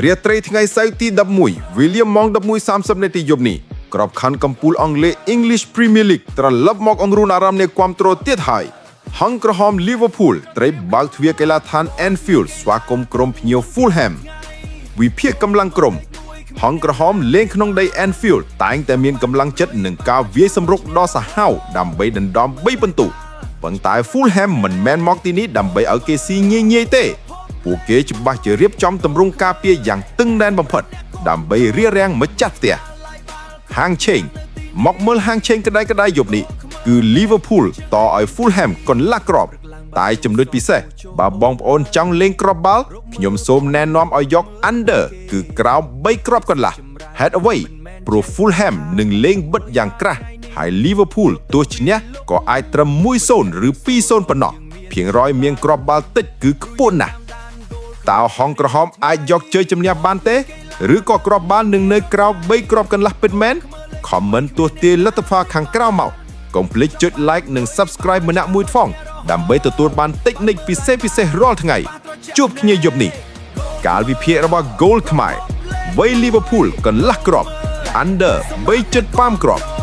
រាត្រីថ្ងៃសៅរ៍ទី11 William ម៉ោង 11:30 នាទីយប់នេះក្របខ័ណ្ឌកំពូលអង់គ្លេស English Premier League ត្រឡប់មកអង្រួនអារម្មណ៍នៃគាំទ្រទៀតហើយហង្សក្រហម Liverpool ត្រូវបើកទ្វារកីឡដ្ឋាន Anfield ស្វាគមន៍ក្រុមភ្ញៀវ Fulham វិភាគកម្លាំងក្រុមហង្សក្រហមលេងក្នុងដី Anfield តែងតែមានកម្លាំងចិត្តនិងការវាយសម្រុកដ៏សាហាវដើម្បីដណ្ដំ3ពិន្ទុប៉ុន្តែ Fulham មិនមែនមកទីនេះដើម្បីឲ្យគេស៊ីងាយៗទេពួកគេច្បាស់ជារៀបចំទម្រង់ការពារយ៉ាងតឹងណែនបំផុតដើម្បីរារាំងម្ចាស់ផ្ទះហាងឆេងមកមើលហាងឆេងក្តៅៗយប់នេះគឺ Liverpool តឲ្យ Fulham កន្លះគ្រាប់តែចំណុចពិសេសបើបងប្អូនចង់លេងគ្រាប់បាល់ខ្ញុំសូមណែនាំឲ្យយក under គឺក្រោម3គ្រាប់កន្លះហេតុអ្វីព្រោះ Fulham នឹងលេងបិទយ៉ាងក្រាស់ហើយ Liverpool ទោះឈ្នះក៏អាចត្រឹម 1-0 ឬ 2-0 ប៉ុណ្ណោះភាគរយមានគ្រាប់បាល់តិចគឺខ្ពស់ណាស់តើហង្សក្រហមអាចយកជ័យជំនះបានទេឬក៏គ្រាប់បាល់នឹងនៅក្រៅ3គ្រាប់កន្លះពិតមែន comment ទស្សន៍ទាយលទ្ធផលខាងក្រៅមកកុំភ្លេចចុច like និង subscribe ម្នាក់មួយផងដើម្បីទទួលបានតិចនិចពិសេសរាល់ថ្ងៃជួបគ្នាយប់នេះកាលវិភាគរបស់ Goal ខ្មែរវ័យ Liverpool កន្លះគ្រាប់ under 3.5 គ្រាប់